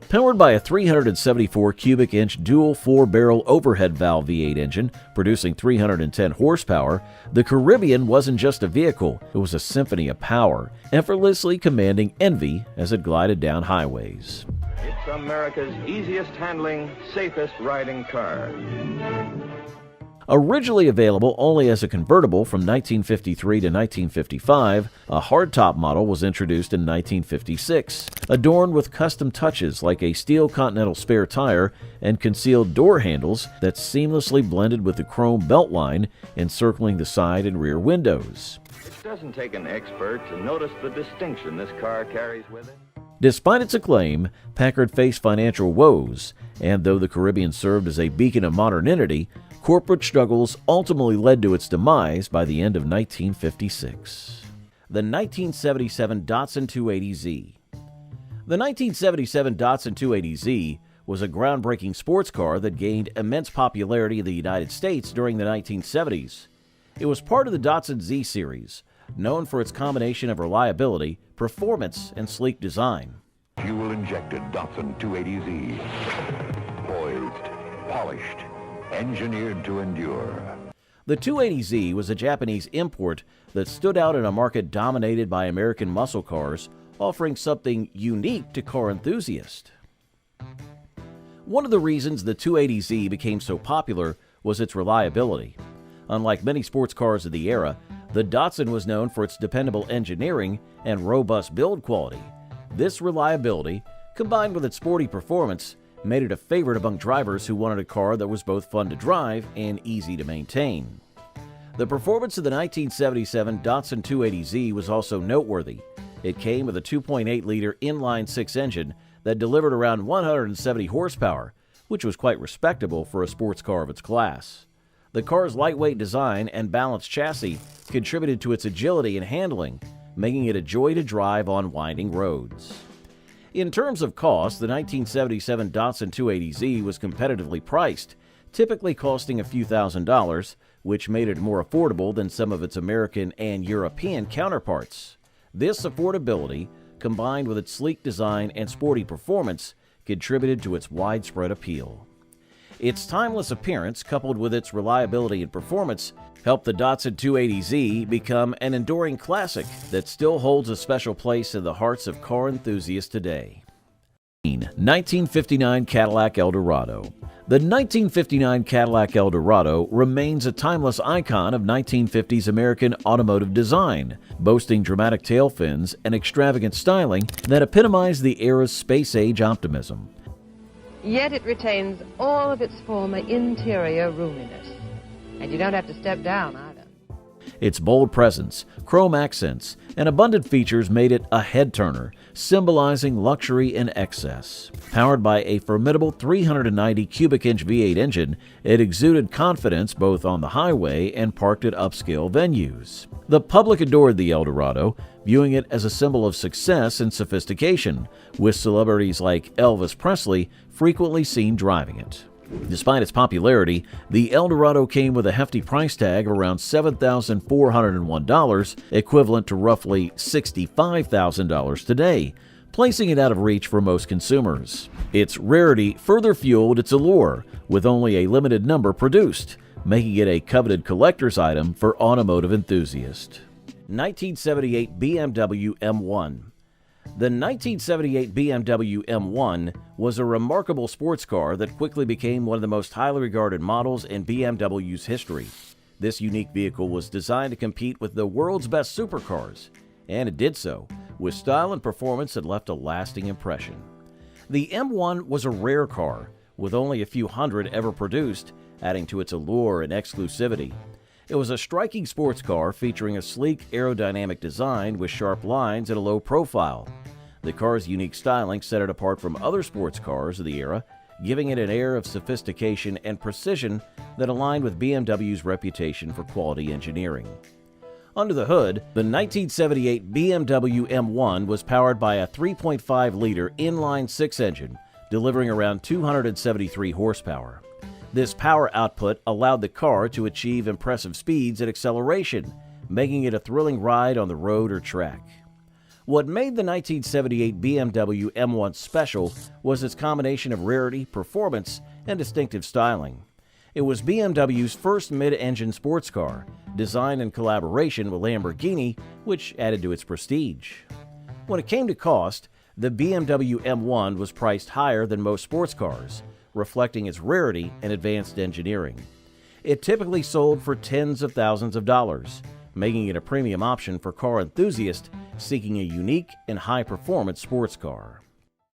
Powered by a 374 cubic inch dual 4-barrel overhead valve V8 engine producing 310 horsepower, the Caribbean wasn't just a vehicle, it was a symphony of power, effortlessly commanding envy as it glided down highways. It's America's easiest handling, safest riding car. Originally available only as a convertible from 1953 to 1955, a hardtop model was introduced in 1956, adorned with custom touches like a steel Continental spare tire and concealed door handles that seamlessly blended with the chrome belt line encircling the side and rear windows. It doesn't take an expert to notice the distinction this car carries with it. Despite its acclaim, Packard faced financial woes, and though the Caribbean served as a beacon of modernity, corporate struggles ultimately led to its demise by the end of 1956. The 1977 Datsun 280Z. The 1977 Datsun 280Z was a groundbreaking sports car that gained immense popularity in the United States during the 1970s. It was part of the Datsun Z series, known for its combination of reliability, performance, and sleek design. Fuel-injected Datsun 280Z. Poised, polished, engineered to endure. The 280Z was a Japanese import that stood out in a market dominated by American muscle cars, offering something unique to car enthusiasts. One of the reasons the 280Z became so popular was its reliability. Unlike many sports cars of the era, the Datsun was known for its dependable engineering and robust build quality. This reliability, combined with its sporty performance, made it a favorite among drivers who wanted a car that was both fun to drive and easy to maintain. The performance of the 1977 Datsun 280Z was also noteworthy. It came with a 2.8-liter inline-six engine that delivered around 170 horsepower, which was quite respectable for a sports car of its class. The car's lightweight design and balanced chassis contributed to its agility and handling, making it a joy to drive on winding roads. In terms of cost, the 1977 Datsun 280Z was competitively priced, typically costing a few $1,000s, which made it more affordable than some of its American and European counterparts. This affordability, combined with its sleek design and sporty performance, contributed to its widespread appeal. Its timeless appearance, coupled with its reliability and performance, helped the Datsun 280Z become an enduring classic that still holds a special place in the hearts of car enthusiasts today. 1959 Cadillac El Dorado. The 1959 Cadillac El Dorado remains a timeless icon of 1950s American automotive design, boasting dramatic tail fins and extravagant styling that epitomize the era's space-age optimism. Yet it retains all of its former interior roominess. And you don't have to step down either. Its bold presence, chrome accents, and abundant features made it a head-turner, symbolizing luxury and excess. Powered by a formidable 390 cubic-inch V8 engine, it exuded confidence both on the highway and parked at upscale venues. The public adored the El Dorado, viewing it as a symbol of success and sophistication, with celebrities like Elvis Presley frequently seen driving it. Despite its popularity, the El Dorado came with a hefty price tag of around $7,401, equivalent to roughly $65,000 today, placing it out of reach for most consumers. Its rarity further fueled its allure, with only a limited number produced, making it a coveted collector's item for automotive enthusiasts. 1978 BMW M1. The 1978 BMW M1 was a remarkable sports car that quickly became one of the most highly regarded models in BMW's history. This unique vehicle was designed to compete with the world's best supercars, and it did so, with style and performance that left a lasting impression. The M1 was a rare car, with only a few hundred ever produced, adding to its allure and exclusivity. It was a striking sports car featuring a sleek aerodynamic design with sharp lines and a low profile. The car's unique styling set it apart from other sports cars of the era, giving it an air of sophistication and precision that aligned with BMW's reputation for quality engineering. Under the hood, the 1978 BMW M1 was powered by a 3.5-liter inline-six engine, delivering around 273 horsepower. This power output allowed the car to achieve impressive speeds and acceleration, making it a thrilling ride on the road or track. What made the 1978 BMW M1 special was its combination of rarity, performance, and distinctive styling. It was BMW's first mid-engine sports car, designed in collaboration with Lamborghini, which added to its prestige. When it came to cost, the BMW M1 was priced higher than most sports cars, reflecting its rarity and advanced engineering. it typically sold for tens of thousands of dollars, making it a premium option for car enthusiasts seeking a unique and high-performance sports car.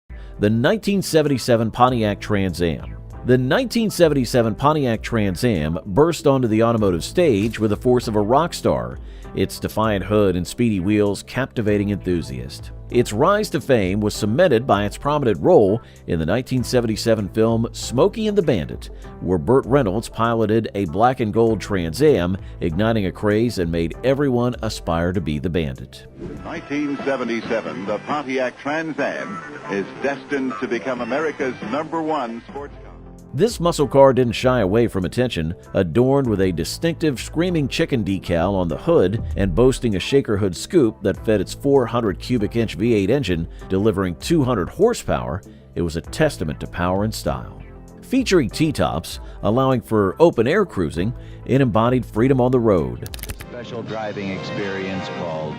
The 1977 Pontiac Trans Am. The 1977 Pontiac Trans Am burst onto the automotive stage with the force of a rock star, its defiant hood and speedy wheels captivating enthusiasts. Its rise to fame was cemented by its prominent role in the 1977 film Smokey and the Bandit, where Burt Reynolds piloted a black and gold Trans Am, igniting a craze and made everyone aspire to be the bandit. 1977, the Pontiac Trans Am is destined to become America's #1 sports car. This muscle car didn't shy away from attention, adorned with a distinctive screaming chicken decal on the hood and boasting a shaker hood scoop that fed its 400 cubic inch V8 engine, delivering 200 horsepower. It was a testament to power and style. Featuring T-tops, allowing for open-air cruising, it embodied freedom on the road. Special driving experience called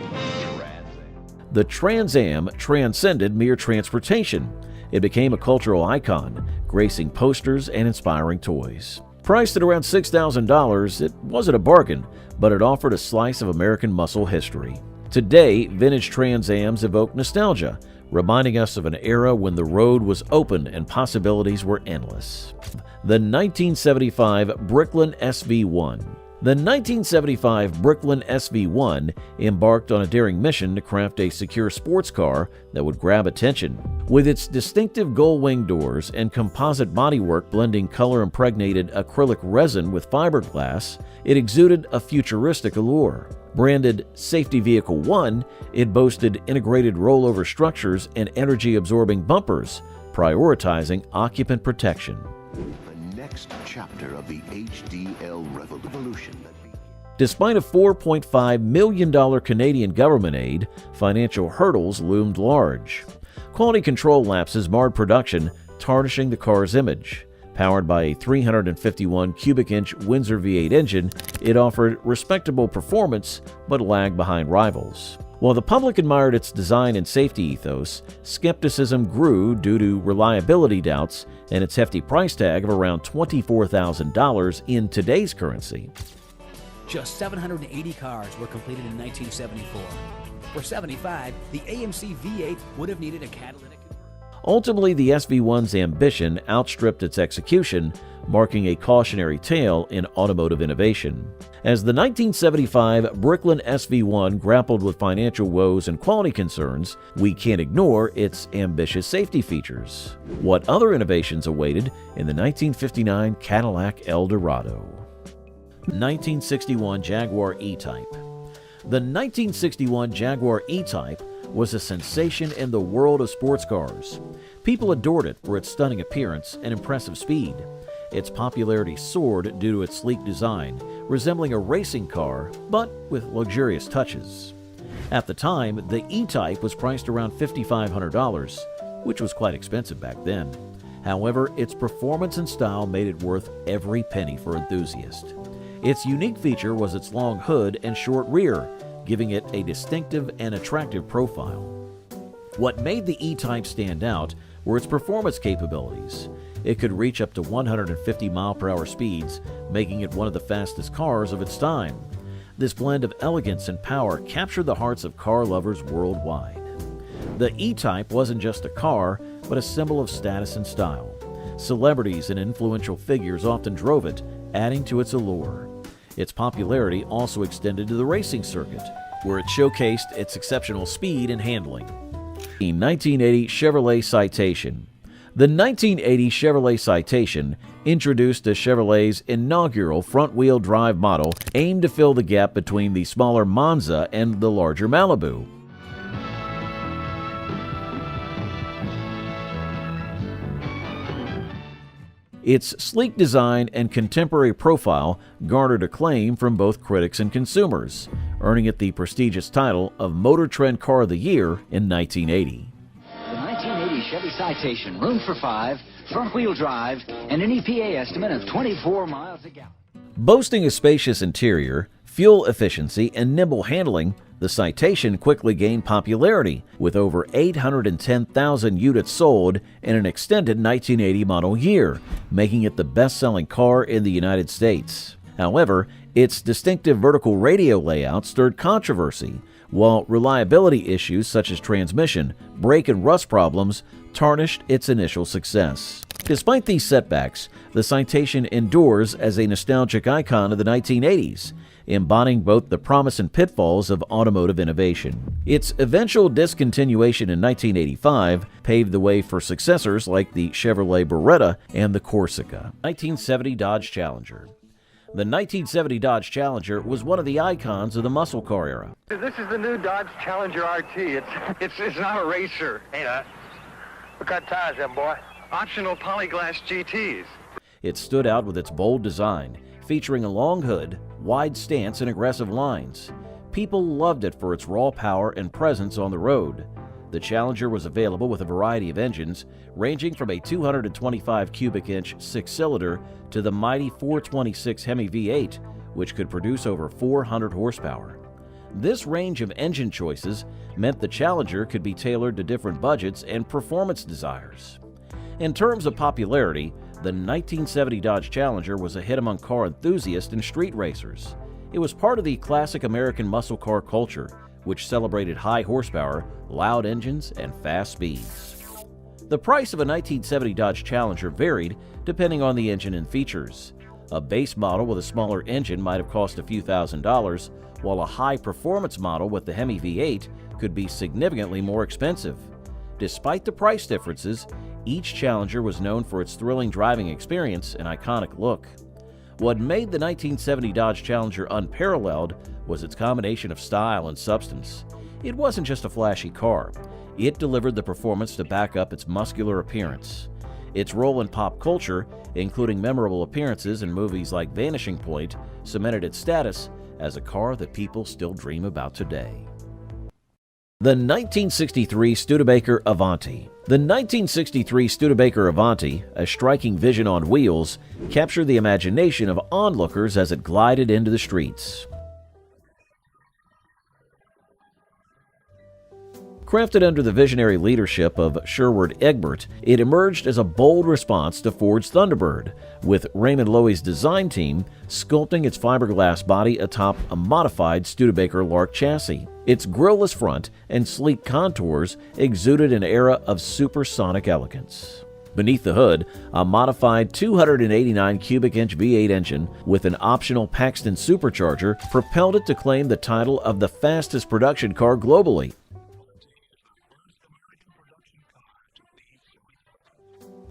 Trans Am. The Trans Am transcended mere transportation. It became a cultural icon, gracing posters and inspiring toys. Priced at around $6,000, it wasn't a bargain, but it offered a slice of American muscle history. Today, vintage Trans Ams evoke nostalgia, reminding us of an era when the road was open and possibilities were endless. The 1975 Bricklin SV-1. The 1975 Bricklin SV-1 embarked on a daring mission to craft a secure sports car that would grab attention. With its distinctive gull-wing doors and composite bodywork blending color-impregnated acrylic resin with fiberglass, it exuded a futuristic allure. Branded Safety Vehicle 1, it boasted integrated rollover structures and energy-absorbing bumpers, prioritizing occupant protection. Next chapter of the HDL revolution. Despite a $4.5 million Canadian government aid, financial hurdles loomed large. Quality control lapses marred production, tarnishing the car's image. Powered by a 351 cubic inch Windsor V8 engine, it offered respectable performance but lagged behind rivals. While the public admired its design and safety ethos, skepticism grew due to reliability doubts and its hefty price tag of around $24,000 in today's currency. Just 780 cars were completed in 1974. For 75, the AMC V8 would have needed a catalytic. Ultimately, the SV-1's ambition outstripped its execution, marking a cautionary tale in automotive innovation. As the 1975 Bricklin SV-1 grappled with financial woes and quality concerns, we can't ignore its ambitious safety features. What other innovations awaited in the 1959 Cadillac El Dorado? 1961 Jaguar E-Type. The 1961 Jaguar E-Type was a sensation in the world of sports cars. People adored it for its stunning appearance and impressive speed. Its popularity soared due to its sleek design, resembling a racing car, but with luxurious touches. At the time, the E-Type was priced around $5,500, which was quite expensive back then. However, its performance and style made it worth every penny for enthusiasts. Its unique feature was its long hood and short rear, giving it a distinctive and attractive profile. What made the E-Type stand out were its performance capabilities. It could reach up to 150 mile-per-hour speeds, making it one of the fastest cars of its time. This blend of elegance and power captured the hearts of car lovers worldwide. The E-Type wasn't just a car, but a symbol of status and style. Celebrities and influential figures often drove it, adding to its allure. Its popularity also extended to the racing circuit, where it showcased its exceptional speed and handling. The 1980 Chevrolet Citation. The 1980 Chevrolet Citation introduced the Chevrolet's inaugural front-wheel drive model aimed to fill the gap between the smaller Monza and the larger Malibu. Its sleek design and contemporary profile garnered acclaim from both critics and consumers, earning it the prestigious title of Motor Trend Car of the Year in 1980. The 1980 Chevy Citation, room for 5, front-wheel drive, and an EPA estimate of 24 miles a gallon. Boasting a spacious interior, fuel efficiency, and nimble handling, the Citation quickly gained popularity, with over 810,000 units sold in an extended 1980 model year, making it the best-selling car in the United States. However, its distinctive vertical radio layout stirred controversy, while reliability issues such as transmission, brake, and rust problems tarnished its initial success. Despite these setbacks, the Citation endures as a nostalgic icon of the 1980s, embodying both the promise and pitfalls of automotive innovation. Its eventual discontinuation in 1985 paved the way for successors like the Chevrolet Beretta and the Corsica. 1970 Dodge Challenger. The 1970 Dodge Challenger was one of the icons of the muscle car era. This is the new Dodge Challenger RT. It's not a racer. Ain't it? What kind of tires, them, boy? Optional polyglass GTs. It stood out with its bold design, featuring a long hood, wide stance, and aggressive lines. People loved it for its raw power and presence on the road. The Challenger was available with a variety of engines, ranging from a 225 cubic inch six-cylinder to the mighty 426 Hemi V8, which could produce over 400 horsepower. This range of engine choices meant the Challenger could be tailored to different budgets and performance desires. In terms of popularity, the 1970 Dodge Challenger was a hit among car enthusiasts and street racers. It was part of the classic American muscle car culture, which celebrated high horsepower, loud engines, and fast speeds. The price of a 1970 Dodge Challenger varied depending on the engine and features. A base model with a smaller engine might have cost a few $1,000s, while a high-performance model with the Hemi V8 could be significantly more expensive. Despite the price differences, each Challenger was known for its thrilling driving experience and iconic look. What made the 1970 Dodge Challenger unparalleled was its combination of style and substance. It wasn't just a flashy car. It delivered the performance to back up its muscular appearance. Its role in pop culture, including memorable appearances in movies like Vanishing Point, cemented its status as a car that people still dream about today. The 1963 Studebaker Avanti. The 1963 Studebaker Avanti, a striking vision on wheels, captured the imagination of onlookers as it glided into the streets. Crafted under the visionary leadership of Sherwood Egbert, it emerged as a bold response to Ford's Thunderbird, with Raymond Loewy's design team sculpting its fiberglass body atop a modified Studebaker Lark chassis. Its grille-less front and sleek contours exuded an era of supersonic elegance. Beneath the hood, a modified 289 cubic inch V8 engine with an optional Paxton supercharger propelled it to claim the title of the fastest production car globally.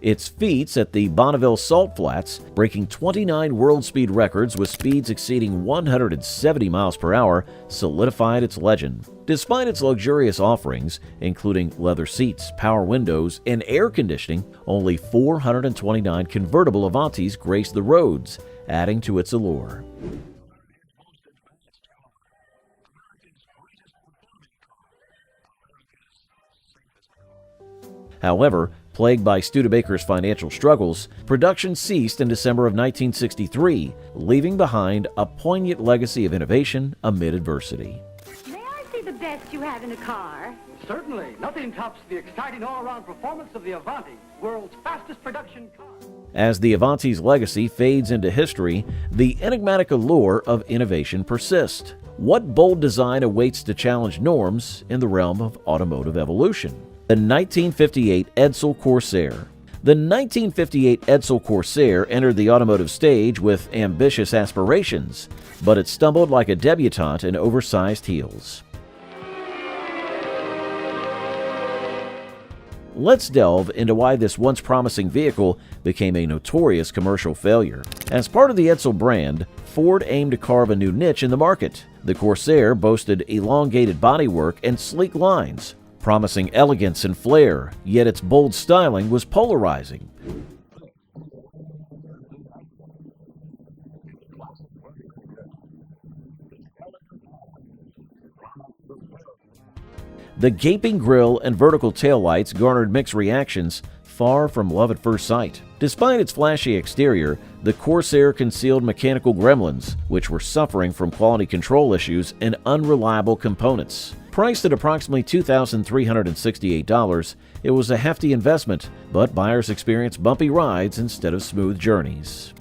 Its feats at the Bonneville Salt Flats, breaking 29 world speed records with speeds exceeding 170 miles per hour, solidified its legend. Despite its luxurious offerings, including leather seats, power windows, and air conditioning, only 429 convertible Avantis graced the roads, adding to its allure. However, plagued by Studebaker's financial struggles, production ceased in December of 1963, leaving behind a poignant legacy of innovation amid adversity. May I see the best you have in a car? Certainly. Nothing tops the exciting all-around performance of the Avanti, world's fastest production car. As the Avanti's legacy fades into history, the enigmatic allure of innovation persists. What bold design awaits to challenge norms in the realm of automotive evolution? The 1958 Edsel Corsair. The 1958 Edsel Corsair entered the automotive stage with ambitious aspirations, but it stumbled like a debutante in oversized heels. Let's delve into why this once promising vehicle became a notorious commercial failure. As part of the Edsel brand, Ford aimed to carve a new niche in the market. The Corsair boasted elongated bodywork and sleek lines, promising elegance and flair, yet its bold styling was polarizing. The gaping grille and vertical taillights garnered mixed reactions, far from love at first sight. Despite its flashy exterior, the Corsair concealed mechanical gremlins, which were suffering from quality control issues and unreliable components. Priced at approximately $2,368, it was a hefty investment, but buyers experienced bumpy rides instead of smooth journeys.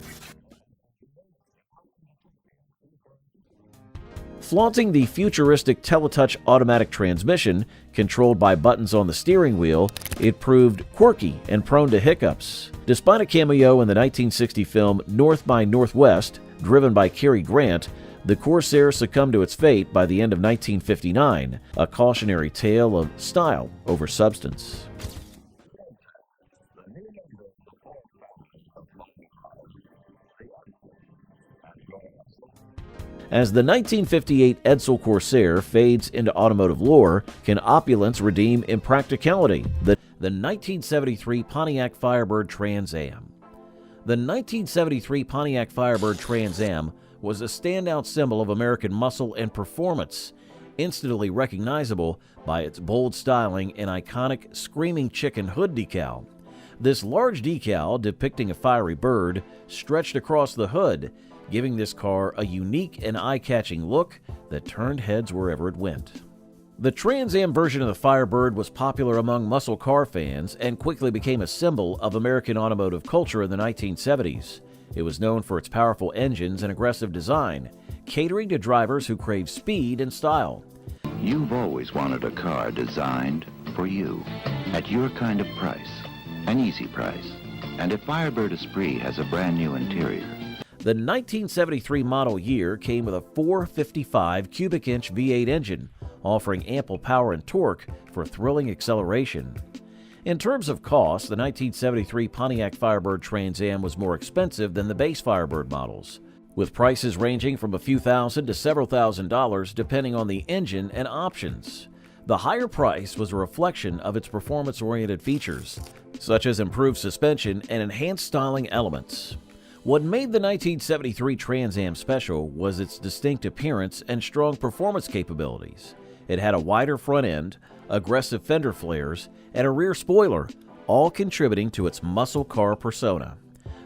Flaunting the futuristic Teletouch automatic transmission, controlled by buttons on the steering wheel, it proved quirky and prone to hiccups. Despite a cameo in the 1960 film North by Northwest, driven by Cary Grant, the Corsair succumbed to its fate by the end of 1959, a cautionary tale of style over substance. As the 1958 Edsel Corsair fades into automotive lore, can opulence redeem impracticality? The 1973 Pontiac Firebird Trans Am. The 1973 Pontiac Firebird Trans Am was a standout symbol of American muscle and performance, instantly recognizable by its bold styling and iconic Screaming Chicken hood decal. This large decal, depicting a fiery bird, stretched across the hood, giving this car a unique and eye-catching look that turned heads wherever it went. The Trans Am version of the Firebird was popular among muscle car fans and quickly became a symbol of American automotive culture in the 1970s. It was known for its powerful engines and aggressive design, catering to drivers who crave speed and style. You've always wanted a car designed for you, at your kind of price, an easy price. And if Firebird Esprit has a brand new interior, the 1973 model year came with a 455 cubic inch V8 engine, offering ample power and torque for thrilling acceleration. In terms of cost, the 1973 Pontiac Firebird Trans Am was more expensive than the base Firebird models, with prices ranging from a few thousand to several $1,000s depending on the engine and options. The higher price was a reflection of its performance-oriented features, such as improved suspension and enhanced styling elements. What made the 1973 Trans Am special was its distinct appearance and strong performance capabilities. It had a wider front end, aggressive fender flares, and a rear spoiler, all contributing to its muscle car persona.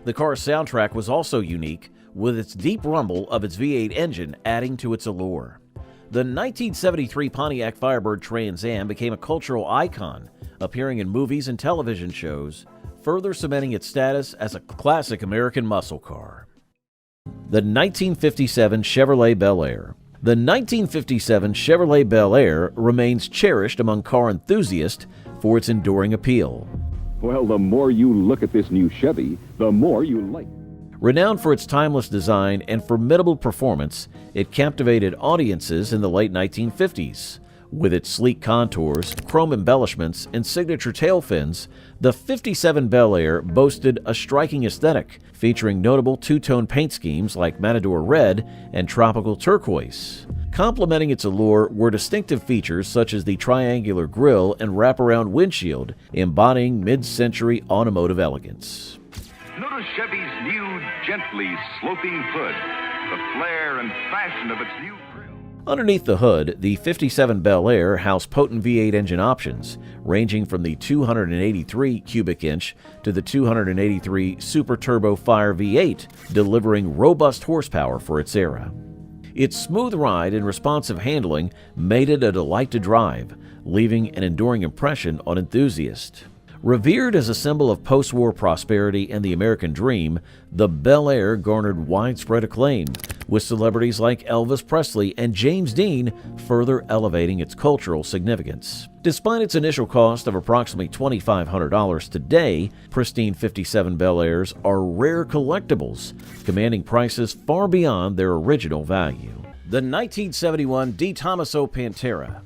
The car's soundtrack was also unique, with its deep rumble of its V8 engine adding to its allure. The 1973 Pontiac Firebird Trans Am became a cultural icon, appearing in movies and television shows, further cementing its status as a classic American muscle car. The 1957 Chevrolet Bel Air. The 1957 Chevrolet Bel Air remains cherished among car enthusiasts for its enduring appeal. Well, the more you look at this new Chevy, the more you like it. Renowned for its timeless design and formidable performance, it captivated audiences in the late 1950s. With its sleek contours, chrome embellishments, and signature tail fins, the 57 Bel Air boasted a striking aesthetic, featuring notable two-tone paint schemes like Matador Red and Tropical Turquoise. Complementing its allure were distinctive features such as the triangular grille and wraparound windshield, embodying mid-century automotive elegance. Notice Chevy's new, gently sloping hood, the flair and fashion of its new grille. Underneath the hood, the 57 Bel Air housed potent V8 engine options, ranging from the 283 cubic inch to the 283 Super Turbo Fire V8, delivering robust horsepower for its era. Its smooth ride and responsive handling made it a delight to drive, leaving an enduring impression on enthusiasts. Revered as a symbol of post-war prosperity and the American dream, the Bel Air garnered widespread acclaim, with celebrities like Elvis Presley and James Dean further elevating its cultural significance. Despite its initial cost of approximately $2,500 today, pristine 57 Bel Airs are rare collectibles, commanding prices far beyond their original value. The 1971 Tomaso Pantera.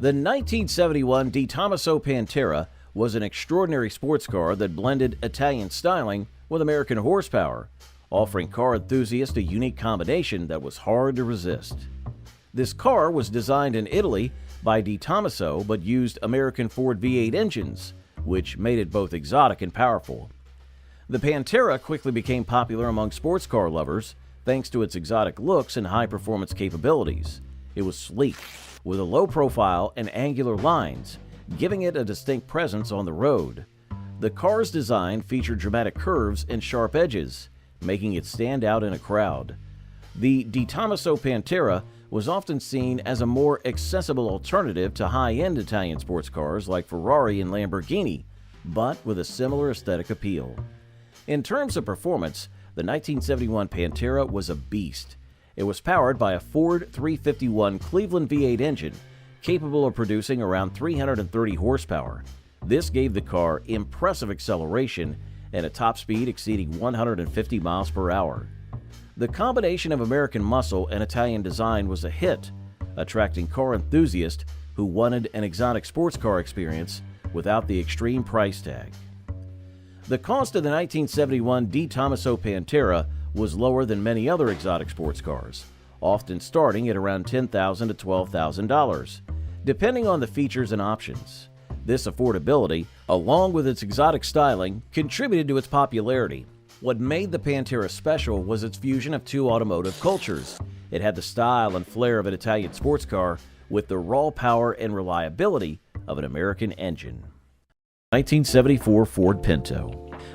The 1971 Tomaso Pantera was an extraordinary sports car that blended Italian styling with American horsepower, offering car enthusiasts a unique combination that was hard to resist. This car was designed in Italy by Tomaso but used American Ford V8 engines, which made it both exotic and powerful. The Pantera quickly became popular among sports car lovers thanks to its exotic looks and high-performance capabilities. It was sleek, with a low profile and angular lines, giving it a distinct presence on the road. The car's design featured dramatic curves and sharp edges, making it stand out in a crowd. The Tomaso Pantera was often seen as a more accessible alternative to high-end Italian sports cars like Ferrari and Lamborghini, but with a similar aesthetic appeal. In terms of performance, the 1971 Pantera was a beast. It was powered by a Ford 351 Cleveland V8 engine, capable of producing around 330 horsepower. This gave the car impressive acceleration and a top speed exceeding 150 miles per hour. The combination of American muscle and Italian design was a hit, attracting car enthusiasts who wanted an exotic sports car experience without the extreme price tag. The cost of the 1971 Tomaso Pantera was lower than many other exotic sports cars, often starting at around $10,000 to $12,000, depending on the features and options. This affordability, along with its exotic styling, contributed to its popularity. What made the Pantera special was its fusion of two automotive cultures. It had the style and flair of an Italian sports car with the raw power and reliability of an American engine. 1974 Ford Pinto.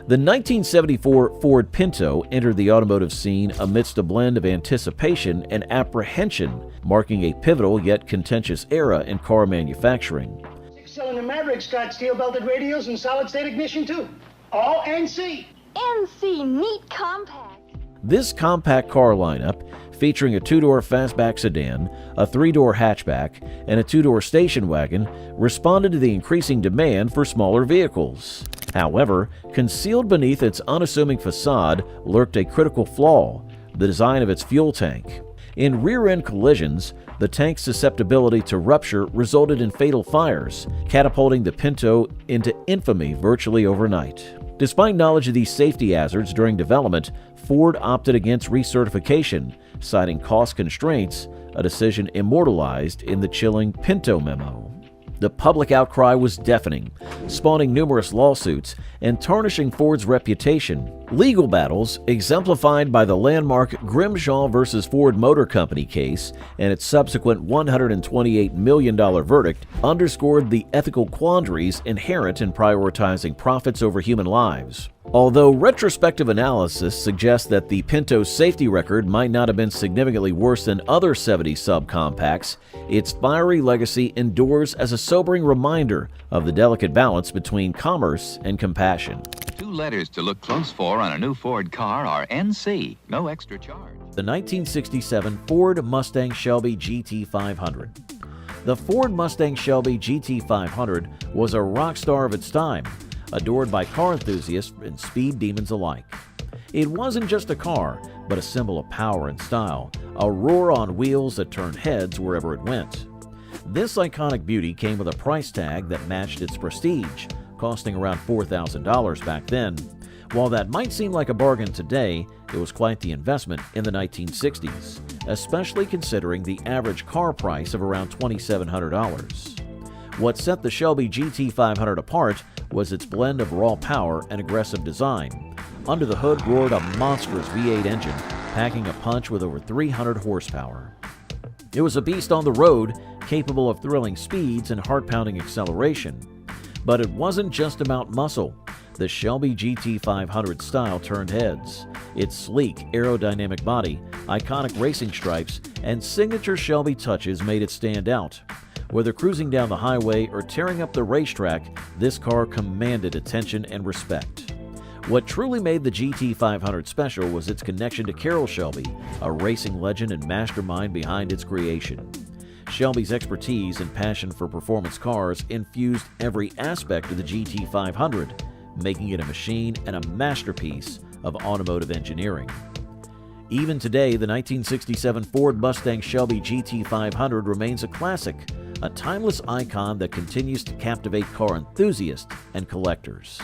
The 1974 Ford Pinto entered the automotive scene amidst a blend of anticipation and apprehension, marking a pivotal yet contentious era in car manufacturing. Six-cylinder Maverick's got steel-belted radios and solid-state ignition, too. All NC. NC, neat compact. This compact car lineup, featuring a two-door fastback sedan, a three-door hatchback, and a two-door station wagon, responded to the increasing demand for smaller vehicles. However, concealed beneath its unassuming facade lurked a critical flaw: the design of its fuel tank. In rear-end collisions, the tank's susceptibility to rupture resulted in fatal fires, catapulting the Pinto into infamy virtually overnight. Despite knowledge of these safety hazards during development, Ford opted against recertification, citing cost constraints, a decision immortalized in the chilling Pinto memo. The public outcry was deafening, spawning numerous lawsuits and tarnishing Ford's reputation. Legal battles, exemplified by the landmark Grimshaw v. Ford Motor Company case and its subsequent $128 million verdict, underscored the ethical quandaries inherent in prioritizing profits over human lives. Although retrospective analysis suggests that the Pinto's safety record might not have been significantly worse than other 70s subcompacts, its fiery legacy endures as a sobering reminder of the delicate balance between commerce and compassion. Two letters to look close for on a new Ford car are NC, no extra charge. The 1967 Ford Mustang Shelby GT500. The Ford Mustang Shelby GT500 was a rock star of its time, adored by car enthusiasts and speed demons alike. It wasn't just a car, but a symbol of power and style, a roar on wheels that turned heads wherever it went. This iconic beauty came with a price tag that matched its prestige, costing around $4,000 back then. While that might seem like a bargain today, it was quite the investment in the 1960s, especially considering the average car price of around $2,700. What set the Shelby GT500 apart was its blend of raw power and aggressive design. Under the hood roared a monstrous V8 engine, packing a punch with over 300 horsepower. It was a beast on the road, capable of thrilling speeds and heart-pounding acceleration. But it wasn't just about muscle. The Shelby GT500 style turned heads. Its sleek, aerodynamic body, iconic racing stripes, and signature Shelby touches made it stand out. Whether cruising down the highway or tearing up the racetrack, this car commanded attention and respect. What truly made the GT500 special was its connection to Carroll Shelby, a racing legend and mastermind behind its creation. Shelby's expertise and passion for performance cars infused every aspect of the GT500, making it a machine and a masterpiece of automotive engineering. Even today, the 1967 Ford Mustang Shelby GT500 remains a classic, a timeless icon that continues to captivate car enthusiasts and collectors.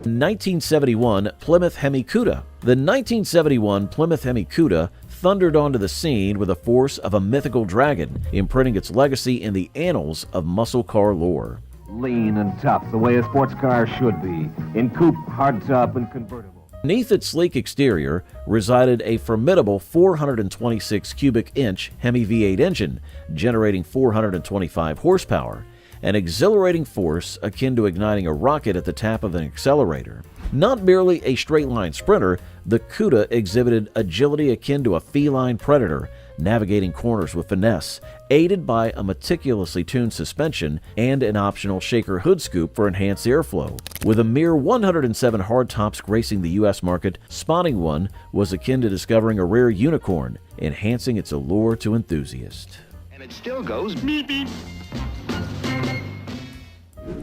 1971 Plymouth Hemi Cuda. The 1971 Plymouth Hemi Cuda thundered onto the scene with the force of a mythical dragon, imprinting its legacy in the annals of muscle car lore. Lean and tough, the way a sports car should be, in coupe, hardtop, and convertible. Beneath its sleek exterior resided a formidable 426 cubic inch Hemi V8 engine, generating 425 horsepower, an exhilarating force akin to igniting a rocket at the tap of an accelerator. Not merely a straight-line sprinter, the Cuda exhibited agility akin to a feline predator, navigating corners with finesse, aided by a meticulously tuned suspension and an optional shaker hood scoop for enhanced airflow. With a mere 107 hardtops gracing the U.S. market, spotting one was akin to discovering a rare unicorn, enhancing its allure to enthusiasts. And it still goes beep beep.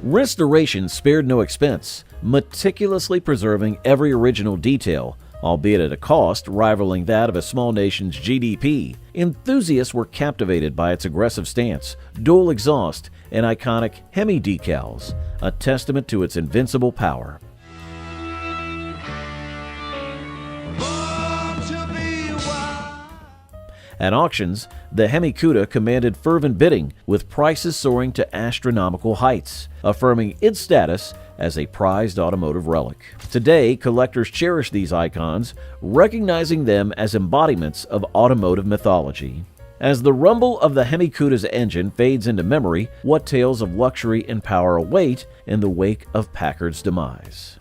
Restoration spared no expense, meticulously preserving every original detail, albeit at a cost rivaling that of a small nation's GDP. Enthusiasts were captivated by its aggressive stance, dual exhaust, and iconic Hemi decals, a testament to its invincible power. At auctions, the Hemi Cuda commanded fervent bidding, with prices soaring to astronomical heights, affirming its status as a prized automotive relic. Today, collectors cherish these icons, recognizing them as embodiments of automotive mythology. As the rumble of the Hemi Cuda's engine fades into memory, what tales of luxury and power await in the wake of Packard's demise?